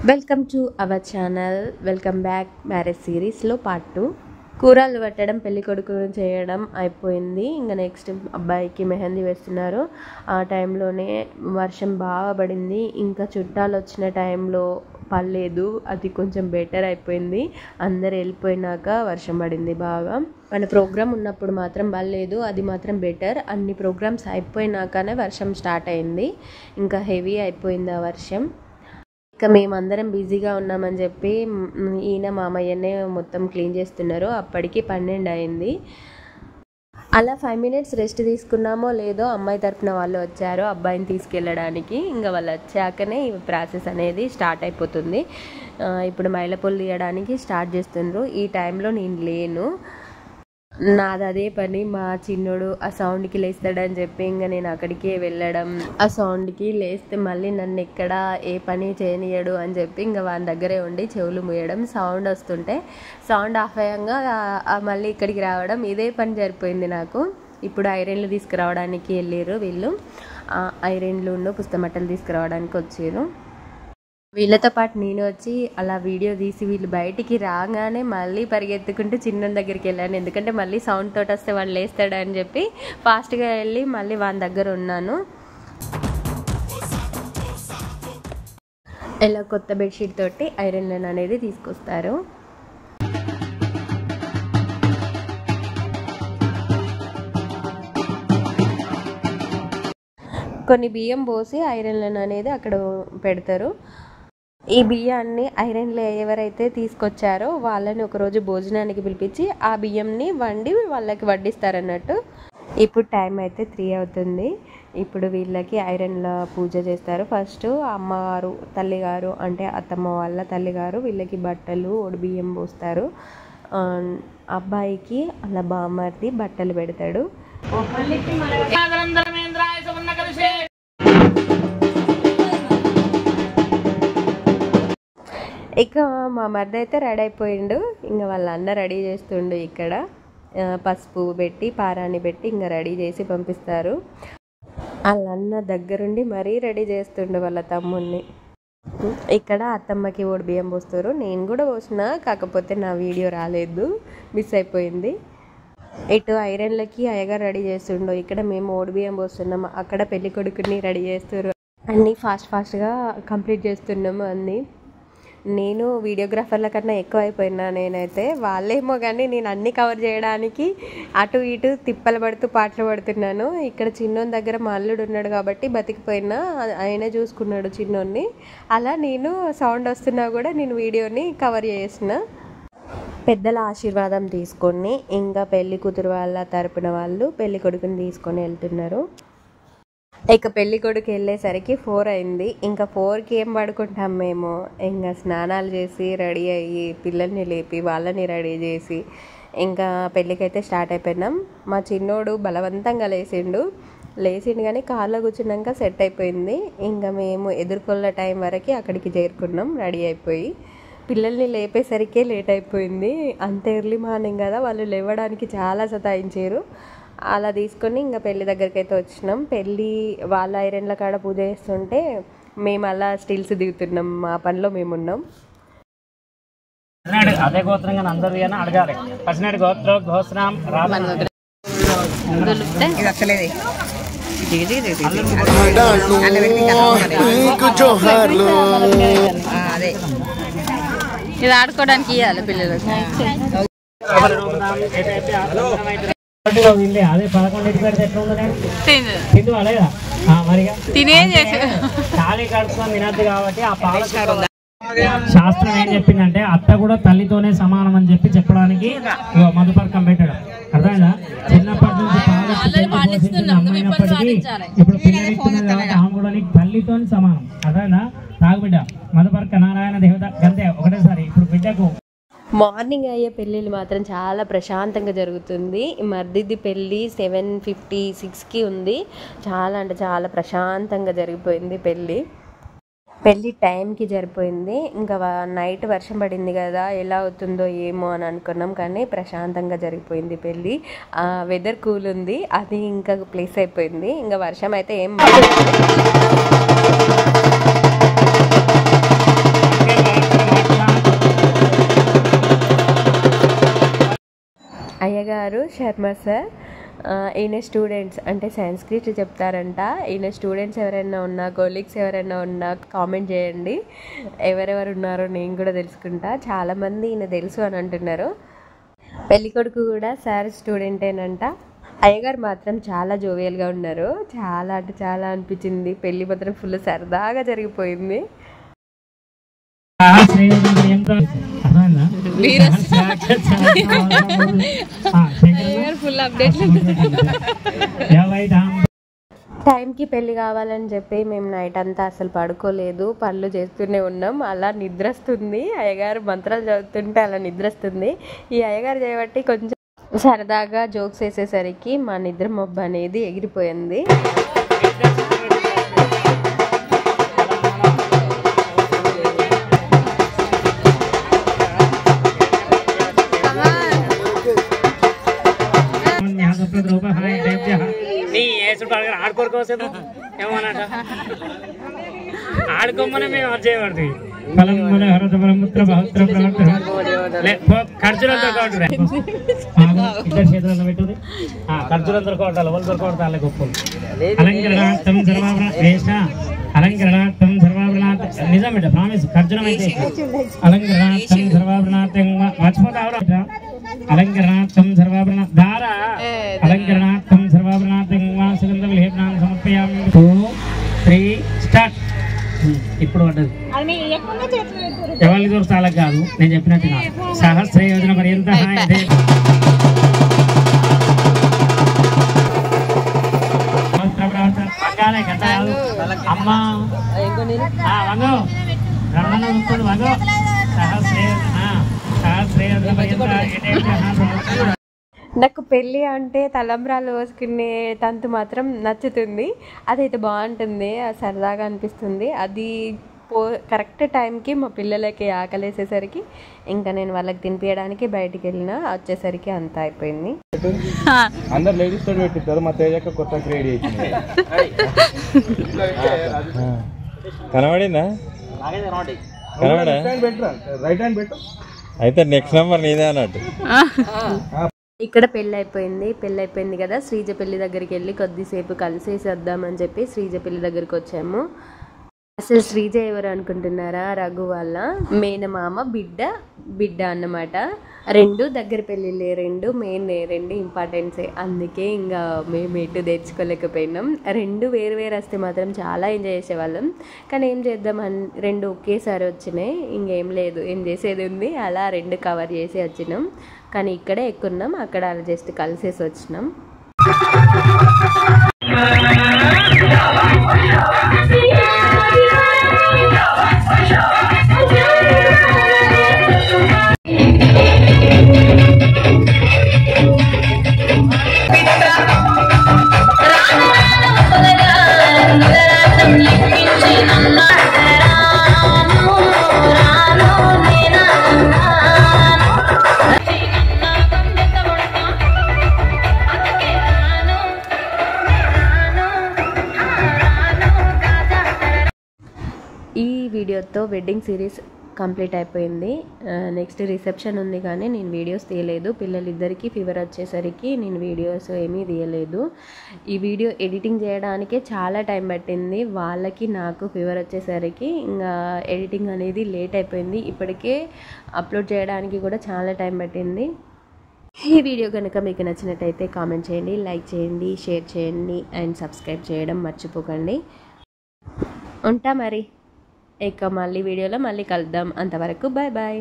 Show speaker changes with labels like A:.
A: Welcome to our channel. Welcome back. Marriage సిరీస్లో part 2. కూరలు పెట్టడం, పెళ్లి కొడుకు చేయడం అయిపోయింది. ఇంకా నెక్స్ట్ అబ్బాయికి మెహందీ వేస్తున్నారు. ఆ టైంలోనే వర్షం బాగా పడింది. ఇంకా చుట్టాలు వచ్చిన టైంలో పడలేదు, అది కొంచెం బెటర్ అయిపోయింది. అందరు వెళ్ళిపోయినాక వర్షం పడింది బాగా. మన ప్రోగ్రామ్ ఉన్నప్పుడు మాత్రం పడలేదు, అది మాత్రం బెటర్. అన్ని ప్రోగ్రామ్స్ అయిపోయినాకనే వర్షం స్టార్ట్ అయింది. ఇంకా హెవీ అయిపోయింది ఆ వర్షం. ఇక మేమందరం బిజీగా ఉన్నామని చెప్పి ఈయన మామయ్యనే మొత్తం క్లీన్ చేస్తున్నారు. అప్పటికి 12 అయింది. అలా 5 minutes రెస్ట్ తీసుకున్నామో లేదో అమ్మాయి తరపున వాళ్ళు వచ్చారు అబ్బాయిని తీసుకెళ్ళడానికి. ఇంకా వాళ్ళు వచ్చాకనే ఈ ప్రాసెస్ అనేది స్టార్ట్ అయిపోతుంది. ఇప్పుడు మైలపొల్లు తీయడానికి స్టార్ట్ చేస్తుండ్రు. ఈ టైంలో నేను లేను, నాది అదే పని. మా చిన్నోడు ఆ సౌండ్కి లేస్తాడని చెప్పి ఇంకా నేను అక్కడికే వెళ్ళడం, ఆ సౌండ్కి లేస్తే మళ్ళీ నన్ను ఎక్కడ ఏ పని చేయనియడు అని చెప్పి ఇంకా వాని దగ్గరే ఉండి చెవులు మూయడం, సౌండ్ వస్తుంటే సౌండ్ ఆఫ్ అయ్యంగా మళ్ళీ ఇక్కడికి రావడం, ఇదే పని సరిపోయింది నాకు. ఇప్పుడు ఐరన్లు తీసుకురావడానికి వెళ్ళారు వీళ్ళు. ఐరన్లు పుస్తమట్టలు తీసుకురావడానికి వచ్చారు. వీళ్ళతో పాటు నేను వచ్చి అలా వీడియో తీసి వీళ్ళు బయటికి రాగానే మళ్ళీ పరిగెత్తుకుంటూ చిన్న దగ్గరికి వెళ్ళాను. ఎందుకంటే మళ్ళీ సౌండ్ తోటి వస్తే వాడు లేస్తాడని చెప్పి ఫాస్ట్గా వెళ్ళి మళ్ళీ వాని దగ్గర ఉన్నాను. ఇలా కొత్త బెడ్షీట్ తోటి ఐరన్ అనేది తీసుకొస్తారు. కొన్ని బియ్యం పోసి ఐరన్ అనేది అక్కడ పెడతారు. ఈ బియ్యాన్ని ఐరన్లో ఎవరైతే తీసుకొచ్చారో వాళ్ళని ఒకరోజు భోజనానికి పిలిపించి ఆ బియ్యంని వండి వాళ్ళకి వడ్డిస్తారన్నట్టు. ఇప్పుడు టైం అయితే 3 అవుతుంది. ఇప్పుడు వీళ్ళకి ఐరన్లో పూజ చేస్తారు. ఫస్ట్ అమ్మగారు, తల్లిగారు అంటే అత్తమ్మ వాళ్ళ తల్లిగారు వీళ్ళకి బట్టలు, ఒడి బియ్యం పోస్తారు. అబ్బాయికి అలా బామ్మర్ది బట్టలు పెడతాడు. ఇక మా మరిది అయితే రెడీ అయిపోయిండు. ఇంకా వాళ్ళ అన్న రెడీ చేస్తుండు. ఇక్కడ పసుపు పెట్టి పారాన్ని పెట్టి ఇంకా రెడీ చేసి పంపిస్తారు. వాళ్ళ అన్న దగ్గరుండి మరీ రెడీ చేస్తుండు వాళ్ళ తమ్ముడిని. ఇక్కడ అత్తమ్మకి ఓడి బియ్యం పోస్తారు. నేను కూడా పోసిన, కాకపోతే నా వీడియో రాలేదు, మిస్ అయిపోయింది. ఇటు ఐరన్లకి అయ్యగారు రెడీ చేస్తుండు. ఇక్కడ మేము ఓడి బియ్యం పోస్తున్నాము. అక్కడ పెళ్లి కొడుకుని రెడీ చేస్తారు. అన్నీ ఫాస్ట్గా కంప్లీట్ చేస్తున్నాము అన్నీ. నేను వీడియోగ్రాఫర్ల కన్నా ఎక్కువ అయిపోయినా నేనైతే. వాళ్ళేమో కానీ నేను అన్నీ కవర్ చేయడానికి అటు ఇటు తిప్పలు పడుతూ పాటలు పడుతున్నాను. ఇక్కడ చిన్నోని దగ్గర మా అల్లుడు ఉన్నాడు కాబట్టి బతికిపోయినా, ఆయనే చూసుకున్నాడు చిన్నోన్ని. అలా నేను సౌండ్ వస్తున్నా కూడా నేను వీడియోని కవర్ చేసిన. పెద్దల ఆశీర్వాదం తీసుకొని ఇంకా పెళ్లి కూతురు వాళ్ళ తరపున వాళ్ళు పెళ్లి కొడుకుని తీసుకొని వెళ్తున్నారు. ఇక పెళ్లి కొడుకు వెళ్ళేసరికి 4 అయింది. ఇంకా 4కి ఏం పడుకుంటాం మేము. ఇంకా స్నానాలు చేసి రెడీ అయ్యి పిల్లల్ని లేపి వాళ్ళని రెడీ చేసి ఇంకా పెళ్ళికైతే స్టార్ట్ అయిపోయినాం. మా చిన్నోడు బలవంతంగా లేచిండు కానీ కార్లో కూర్చున్నాక సెట్ అయిపోయింది. ఇంకా మేము ఎదుర్కొన్న టైం వరకు అక్కడికి చేరుకున్నాం రెడీ అయిపోయి. పిల్లల్ని లేపేసరికే లేట్ అయిపోయింది. అంత ఎర్లీ మార్నింగ్ కదా, వాళ్ళు లేవడానికి చాలా సతాయించారు. అలా తీసుకొని ఇంకా పెళ్లి దగ్గరికి అయితే వచ్చినాం. పెళ్ళి వాళ్ళ ఐరన్ల కాడ పూజ చేస్తుంటే మేము అలా స్టిల్స్ దిగుతున్నాం. మా పనిలో మేమున్నాం.
B: అదే గోత్రంగా అందరూ అడగాలి. పసినాడు గోత్రం గోత్రం
A: ఇది ఆడుకోవడానికి ఇవ్వాలి పిల్లలకు.
B: అదే 11 పెడితే ఎట్లా తిందు అలాగా మరిగా ఖాళీ కడుపుకొని తినద్దు కాబట్టి ఆ పాల శాస్త్రం ఏం చెప్పిందంటే అత్త కూడా తల్లితోనే సమానం అని చెప్పి చెప్పడానికి మధుపర్కం పెట్టడం అర్థమైందా. చిన్నప్పటి నుంచి అమ్మాయినప్పటికీ ఇప్పుడు పిల్లలు ఆమె కూడా తల్లితో సమానం అర్థమైందా. తాగుబిడ్డ మధుపర్క నారాయణ దేవత గంతే ఒకటేసారి. ఇప్పుడు బిడ్డకు
A: మార్నింగ్ అయ్యే పెళ్ళిళ్ళు మాత్రం చాలా ప్రశాంతంగా జరుగుతుంది. మర్దిది పెళ్ళి 7:56కి ఉంది. చాలా అంటే చాలా ప్రశాంతంగా జరిగిపోయింది పెళ్ళి టైంకి జరిపోయింది. ఇంకా నైట్ వర్షం పడింది కదా, ఎలా అవుతుందో ఏమో అని అనుకున్నాం, కానీ ప్రశాంతంగా జరిగిపోయింది పెళ్ళి. వెదర్ కూల్ ఉంది, అది ఇంకా ప్లేస్ అయిపోయింది. ఇంకా వర్షం అయితే ఏం అయ్యగారు శర్మ సార్. ఈయన స్టూడెంట్స్ అంటే సంస్కృత్ చెప్తారంట. ఈయన స్టూడెంట్స్ ఎవరైనా ఉన్నా, కొలీగ్స్ ఎవరైనా ఉన్నా కామెంట్ చేయండి. ఎవరెవరు ఉన్నారో నేను కూడా తెలుసుకుంటా. చాలామంది ఈయన తెలుసు అని అంటున్నారు. పెళ్ళికొడుకు కూడా సార్ స్టూడెంటేనంట. అయ్యగారు మాత్రం చాలా జోవియల్గా ఉన్నారు. చాలా అంటే చాలా అనిపించింది. పెళ్ళి మాత్రం ఫుల్ సరదాగా జరిగిపోయింది. టైంకి పెళ్ళి కావాలని చెప్పి మేము నైట్ అంతా అసలు పడుకోలేదు, పనులు చేస్తూనే ఉన్నాం. అలా నిద్ర వస్తుంది. అయ్యగారు మంత్రాలు చదువుతుంటే అలా నిద్ర వస్తుంది. ఈ అయ్యగారు చేయబట్టి కొంచెం సరదాగా జోక్స్ వేసేసరికి మా నిద్ర మబ్బు అనేది ఎగిరిపోయింది.
B: ఆడుకోరుకోవచ్చు ఏమన్నట ఆడుకోమని మేము అర్థం చేయబడుతుంది. ఖర్చులంతా ఇద్దరు చేతులంతా పెట్టుది. ఖర్చులంతా కొట్టాలి, వాళ్ళు కొట్టాలి. గొప్ప అలంకరణార్థం అలంకరణార్థం సర్వాభరణార్థ నిజం బిడ్డ ప్రామిస్. ఖర్చులం అయితే అలంకరణార్థం సర్వాభరణార్థం మర్చిపోతావు. అలంకరణార్థం సర్వాభరణ ధార అలంకరణార్థం సర్వాభరణార్థం సుగంధ విలేపనాం సమర్పయామి. 2, 3 స్టార్ట్. ఇప్పుడు పడ్డది ఎవరికి దొరుకుతా కాదు, నేను చెప్పినట్టు సహస్ర యోజన పర్యంత అమ్మా వంగో రమణ వంగో సహస్ర యోజన పర్యంత.
A: నాకు పెళ్ళి అంటే తలంబ్రాలు పోసుకునే తంతు మాత్రం నచ్చుతుంది. అదైతే బాగుంటుంది, సరదాగా అనిపిస్తుంది. అది కరెక్ట్ టైంకి మా పిల్లలకి ఆకలేసేసరికి ఇంకా నేను వాళ్ళకి తినిపించడానికి బయటికి వెళ్ళినా వచ్చేసరికి అంతా అయిపోయింది.
C: అందరు లేడీస్ తోటి పెట్టిస్తారు. మా తేజక్క కొత్త క్రియేట్ చేసింది. కనబడిందా? రైట్ హ్యాండ్ పెట్టు. అయితే నెక్స్ట్ నెంబర్ నీదే అన్నట్టు.
A: ఇక్కడ పెళ్ళి అయిపోయింది కదా. శ్రీజ పెళ్లి దగ్గరికి వెళ్ళి కొద్దిసేపు కలిసేసి వద్దామని చెప్పి శ్రీజ పెళ్లి దగ్గరికి వచ్చాము. అసలు శ్రీజ ఎవరు అనుకుంటున్నారా? రఘు వాళ్ళ మేనమామ బిడ్డ అన్నమాట. 2 దగ్గర పెళ్ళిళ్ళే, 2 మెయిన్, 2 ఇంపార్టెంట్సే. అందుకే ఇంకా మేము ఎటు తెచ్చుకోలేకపోయినాం. 2 వేరు వస్తే మాత్రం చాలా ఎంజాయ్ చేసేవాళ్ళం. కానీ ఏం చేద్దాం, 2 ఒకేసారి వచ్చినాయి. ఇంకేం లేదు, ఏం చేసేది ఉంది. అలా 2 కవర్ చేసి వచ్చినాం. కానీ ఇక్కడే ఎక్కున్నాం, అక్కడ అలా జస్ట్ కలిసేసి వచ్చినాం. ఈ వీడియోతో వెడ్డింగ్ సిరీస్ కంప్లీట్ అయిపోయింది. నెక్స్ట్ రిసెప్షన్ ఉంది, కానీ నేను వీడియోస్ తీయలేదు. పిల్లలిద్దరికీ ఫీవర్ వచ్చేసరికి నేను వీడియోస్ ఏమీ తీయలేదు. ఈ వీడియో ఎడిటింగ్ చేయడానికే చాలా టైం పట్టింది. వాళ్ళకి నాకు ఫీవర్ వచ్చేసరికి ఇంకా ఎడిటింగ్ అనేది లేట్ అయిపోయింది. ఇప్పటికే అప్లోడ్ చేయడానికి కూడా చాలా టైం పట్టింది. ఈ వీడియో కనుక మీకు నచ్చినట్టయితే కామెంట్ చేయండి, లైక్ చేయండి, షేర్ చేయండి అండ్ సబ్స్క్రైబ్ చేయడం మర్చిపోకండి. ఉంటా మరి. ఇక మళ్ళీ వీడియోలో మళ్ళీ కలుద్దాం. అంతవరకు బాయ్ బాయ్.